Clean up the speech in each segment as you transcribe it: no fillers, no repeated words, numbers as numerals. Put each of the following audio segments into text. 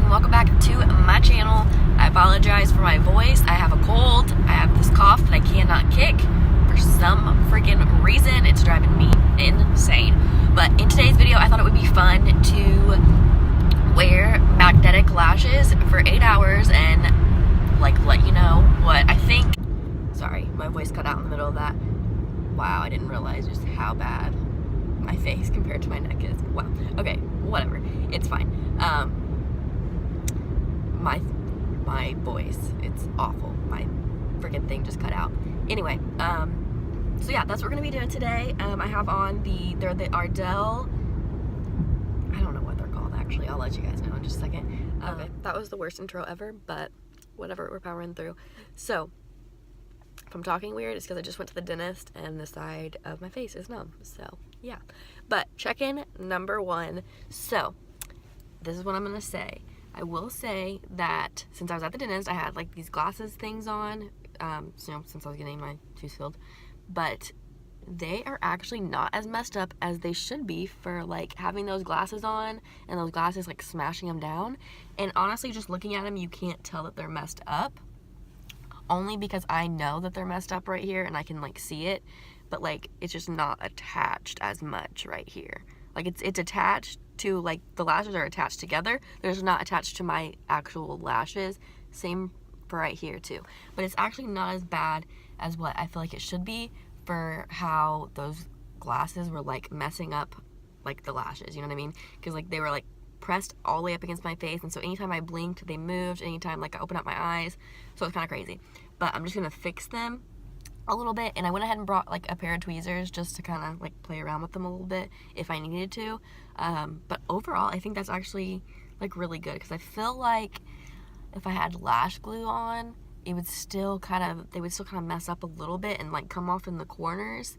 and welcome back to my channel. I apologize for my voice. I have a cold. I have this cough that I cannot kick for some freaking reason. It's driving me insane. But in today's video, I thought it would be fun to wear magnetic lashes for 8 hours and like let you know what I think. Sorry, my voice cut out in the middle of that. Wow, I didn't realize just how bad my face compared to my neck is. Wow. Okay, whatever. It's fine. My voice, it's awful. My freaking thing just cut out. Anyway, so yeah, that's what we're gonna be doing today. I have on they're the Ardell, I don't know what they're called actually. I'll let you guys know in just a second. Okay, that was the worst intro ever, but whatever, we're powering through. So, if I'm talking weird, it's because I just went to the dentist and the side of my face is numb. So, yeah. But check-in number 1. So, this is what I'm going to say. I will say that since I was at the dentist, I had like these glasses things on, since I was getting my tooth filled. But they are actually not as messed up as they should be for like having those glasses on and those glasses like smashing them down. And honestly, just looking at them, you can't tell that they're messed up. Only because I know that they're messed up right here and I can like see it, but like it's just not attached as much right here. Like it's attached to, like, the lashes are attached together. They're just not attached to my actual lashes. Same for right here too. But it's actually not as bad as what I feel like it should be for how those glasses were like messing up like the lashes, you know what I mean? Because like they were like pressed all the way up against my face, and so anytime I blinked they moved, anytime like I opened up my eyes, so it's kind of crazy. But I'm just gonna fix them a little bit, and I went ahead and brought like a pair of tweezers just to kind of like play around with them a little bit if I needed to. But overall I think that's actually like really good, because I feel like if I had lash glue on, it would still they would still kind of mess up a little bit and like come off in the corners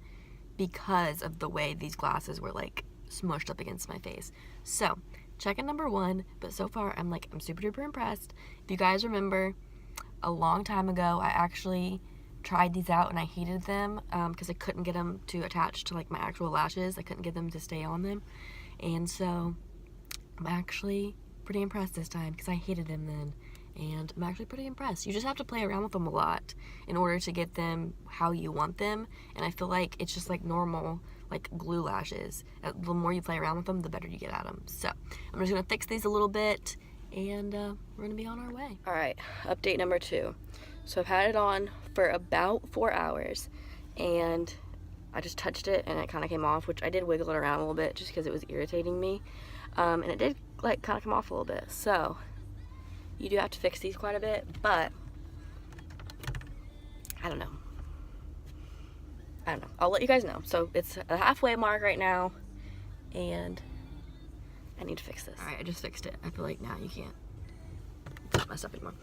because of the way these glasses were like smushed up against my face. So check-in number 1, but so far I'm super duper impressed. If you guys remember, a long time ago I actually tried these out and I hated them because I couldn't get them to attach to like my actual lashes. I couldn't get them to stay on them, and so I'm actually pretty impressed this time because I hated them then, and I'm actually pretty impressed. You just have to play around with them a lot in order to get them how you want them, and I feel like it's just like normal like glue lashes. The more you play around with them, the better you get at them. So I'm just gonna fix these a little bit, and we're gonna be on our way. All right, update number 2. So I've had it on for about 4 hours, and I just touched it and it kind of came off, which I did wiggle it around a little bit just because it was irritating me, and it did like kind of come off a little bit. So you do have to fix these quite a bit, but I don't know. I'll let you guys know. So it's a halfway mark right now, and I need to fix this. All right, I just fixed it. I feel like now you can't. It's not messed up anymore.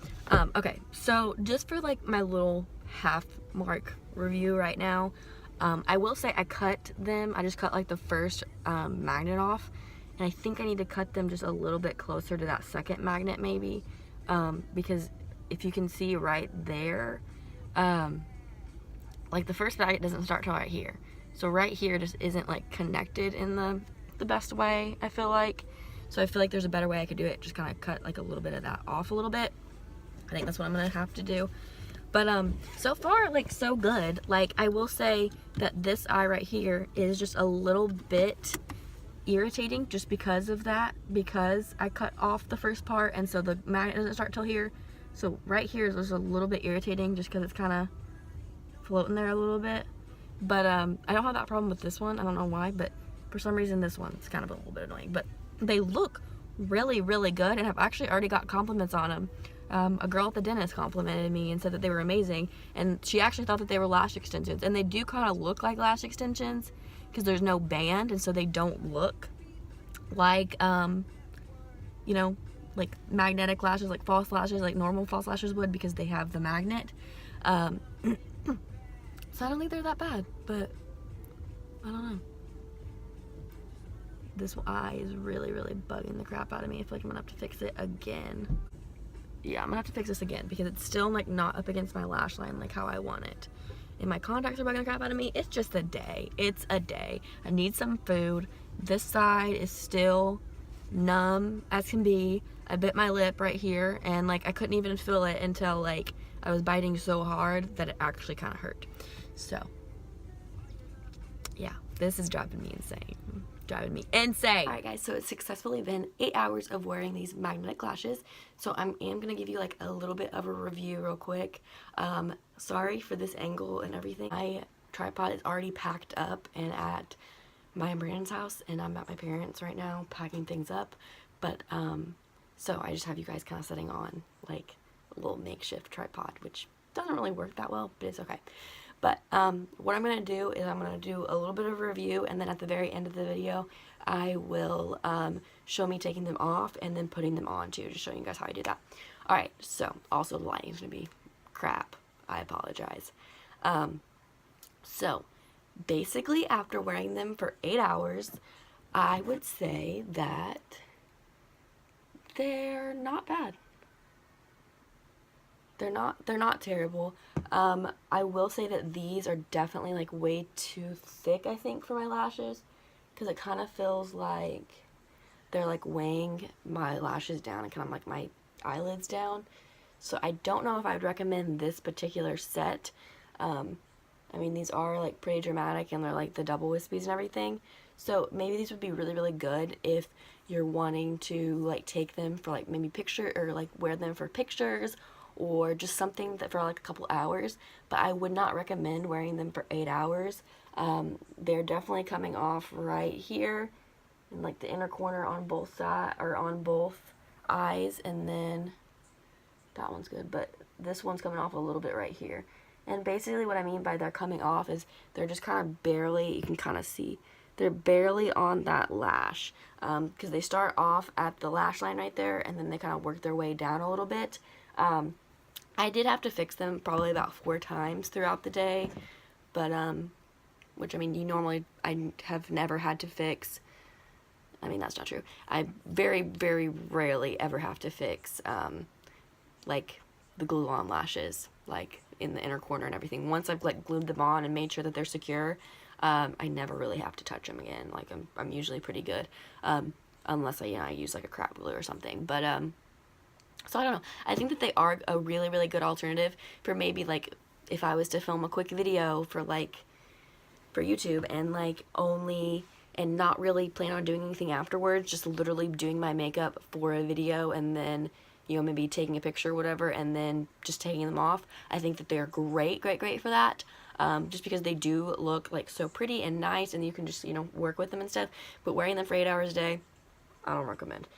Okay, so just for like my little half mark review right now, I will say I cut them. I just cut like the first magnet off, and I think I need to cut them just a little bit closer to that second magnet maybe, because if you can see right there, like the first magnet doesn't start till right here. So right here just isn't like connected in the best way, I feel like. So I feel like there's a better way I could do it. Just kind of cut like a little bit of that off a little bit. I think that's what I'm gonna have to do. But so far, like, so good. Like, I will say that this eye right here is just a little bit irritating just because of that, because I cut off the first part, and so the magnet doesn't start till here. So right here is just a little bit irritating just because it's kind of floating there a little bit. But I don't have that problem with this one. I don't know why, but for some reason this one's kind of a little bit annoying. But they look really, really good, and I've actually already got compliments on them. A girl at the dentist complimented me and said that they were amazing, and she actually thought that they were lash extensions, and they do kind of look like lash extensions because there's no band, and so they don't look like you know, like magnetic lashes, like false lashes, like normal false lashes would, because they have the magnet. So I don't think they're that bad, but I don't know. This eye is really, really bugging the crap out of me. I feel like I'm gonna have to fix it again. Yeah, I'm gonna have to fix this again because it's still like not up against my lash line like how I want it. And my contacts are bugging the crap out of me. It's just a day. It's a day. I need some food. This side is still numb as can be. I bit my lip right here, and like I couldn't even feel it until like I was biting so hard that it actually kind of hurt. So yeah, this is driving me insane. Alright guys, so it's successfully been 8 hours of wearing these magnetic lashes. So I am gonna give you like a little bit of a review real quick. Sorry for this angle and everything. My tripod is already packed up and at my and Brandon's house, and I'm at my parents' right now packing things up. But so I just have you guys kind of sitting on like a little makeshift tripod, which doesn't really work that well, but it's okay. But what I'm going to do is I'm going to do a little bit of a review, and then at the very end of the video I will show me taking them off and then putting them on too, just showing you guys how I do that. Alright, so also the lighting's going to be crap. I apologize. So basically after wearing them for 8 hours, I would say that they're not bad. They're not terrible. I will say that these are definitely like way too thick, I think, for my lashes, because it kind of feels like they're like weighing my lashes down and kind of like my eyelids down. So I don't know if I would recommend this particular set. I mean, these are like pretty dramatic, and they're like the double wispies and everything. So maybe these would be really, really good if you're wanting to like take them for like maybe picture, or like wear them for pictures, or just something that for like a couple hours. But I would not recommend wearing them for 8 hours. They're definitely coming off right here in like the inner corner on both sides, or on both eyes, and then that one's good, but this one's coming off a little bit right here. And basically what I mean by they're coming off is they're just kind of barely, you can kind of see, they're barely on that lash, because they start off at the lash line right there, and then they kind of work their way down a little bit. I did have to fix them probably about 4 times throughout the day, but which, I mean, I have never had to fix. I mean, that's not true. I very, very rarely ever have to fix like the glue on lashes, like in the inner corner and everything. Once I've like glued them on and made sure that they're secure, I never really have to touch them again. Like I'm usually pretty good, unless I use like a crap glue or something. But so I don't know. I think that they are a really, really good alternative for maybe like if I was to film a quick video for like for YouTube, and like only, and not really plan on doing anything afterwards, just literally doing my makeup for a video, and then, you know, maybe taking a picture or whatever, and then just taking them off. I think that they're great for that, just because they do look like so pretty and nice, and you can just, you know, work with them and stuff. But wearing them for 8 hours a day, I don't recommend.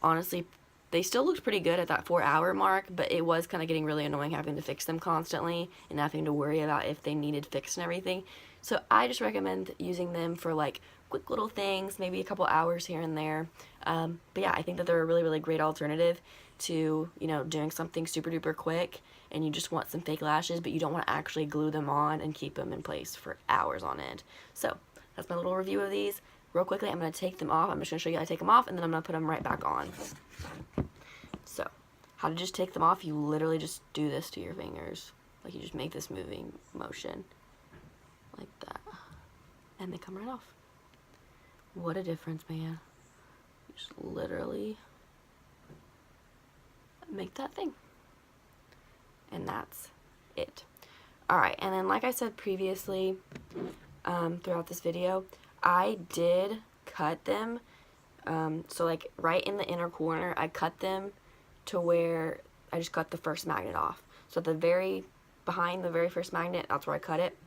Honestly, they still looked pretty good at that 4-hour mark, but it was kind of getting really annoying having to fix them constantly and having to worry about if they needed fixed and everything. So I just recommend using them for like quick little things, maybe a couple hours here and there. But yeah, I think that they're a really, really great alternative to, you know, doing something super duper quick, and you just want some fake lashes, but you don't want to actually glue them on and keep them in place for hours on end. So that's my little review of these. Real quickly, I'm going to take them off. I'm just going to show you how to take them off, and then I'm going to put them right back on. So, how to just take them off, you literally just do this to your fingers. Like, you just make this moving motion. Like that. And they come right off. What a difference, man. You just literally make that thing. And that's it. Alright, and then like I said previously, throughout this video, I did cut them. So like right in the inner corner, I cut them to where I just cut the first magnet off. So at the very, behind the very first magnet, that's where I cut it.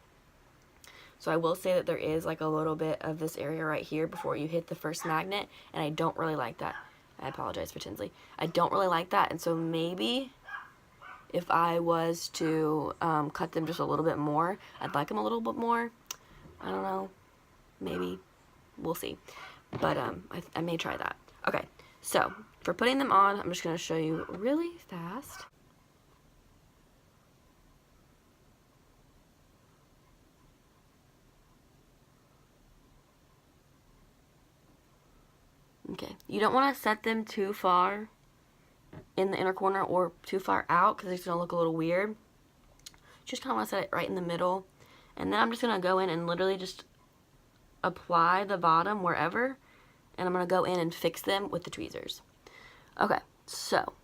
So I will say that there is like a little bit of this area right here before you hit the first magnet, and I don't really like that. I apologize for Tinsley. I don't really like that, and so maybe if I was to cut them just a little bit more, I'd like them a little bit more. I don't know. Maybe. We'll see. But I may try that. Okay, so for putting them on, I'm just going to show you really fast. Okay, you don't want to set them too far in the inner corner or too far out, because it's going to look a little weird. Just kind of want to set it right in the middle. And then I'm just going to go in and literally just apply the bottom wherever, and I'm going to go in and fix them with the tweezers. Okay, so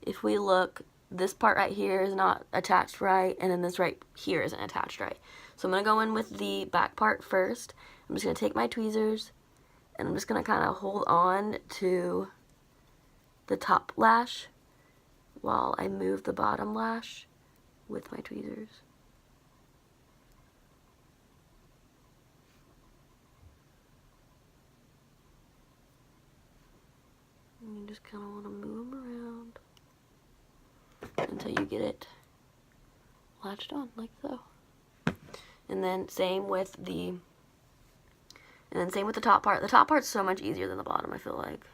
if we look, this part right here is not attached right, and then this right here isn't attached right. So I'm going to go in with the back part first. I'm just going to take my tweezers, and I'm just going to kind of hold on to the top lash while I move the bottom lash with my tweezers. And you just kind of want to move them around until you get it latched on, like so. And then same with the top part. The top part's so much easier than the bottom, I feel like.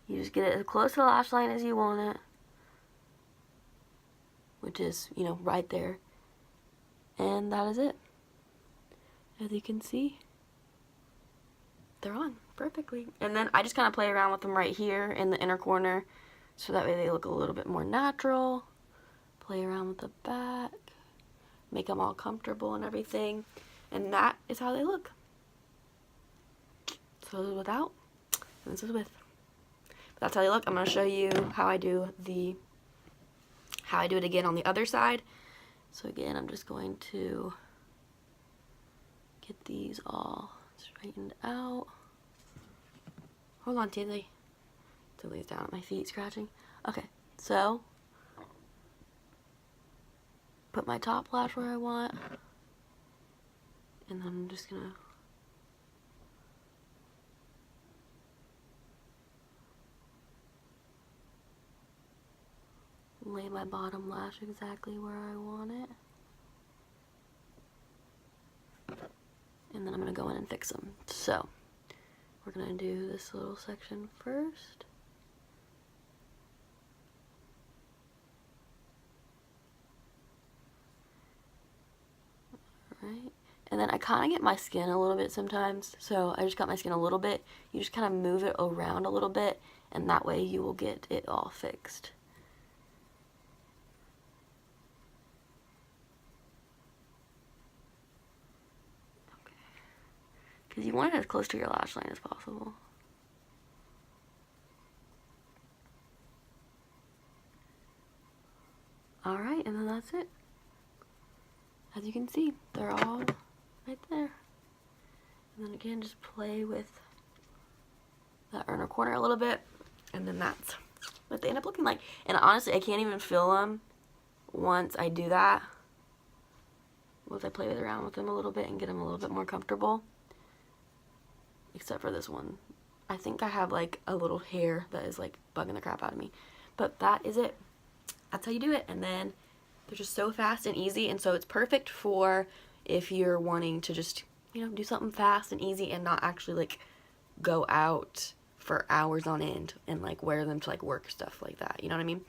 You just get it as close to the lash line as you want it, which is, you know, right there. And that is it. As you can see, they're on perfectly. And then I just kind of play around with them right here in the inner corner, so that way they look a little bit more natural. Play around with the back, make them all comfortable and everything, and that is how they look. So this is without, and this is with. But that's how they look. I'm going to show you how I do it again on the other side. So again, I'm just going to get these all straightened out. Hold on, Tilly's down at my feet scratching. Okay, so put my top lash where I want, and then I'm just gonna lay my bottom lash exactly where I want it, and then I'm gonna go in and fix them. So we're gonna do this little section first. Right, and then I kind of get my skin a little bit sometimes, so I just got my skin a little bit. You just kind of move it around a little bit, and that way you will get it all fixed. Okay, because you want it as close to your lash line as possible. Alright, and then that's it. As you can see, they're all right there. And then again, just play with that inner corner a little bit, and then that's what they end up looking like. And honestly, I can't even feel them once I do that. Once I play around with them a little bit and get them a little bit more comfortable. Except for this one. I think I have like a little hair that is like bugging the crap out of me. But that is it. That's how you do it. And then they're just so fast and easy, and so it's perfect for if you're wanting to just, you know, do something fast and easy and not actually like go out for hours on end and like wear them to like work, stuff like that, you know what I mean?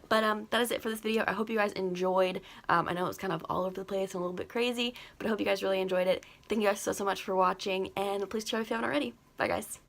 But that is it for this video. I hope you guys enjoyed. I know it was kind of all over the place and a little bit crazy, but I hope you guys really enjoyed it. Thank you guys so much for watching, and please subscribe if you haven't already. Bye guys.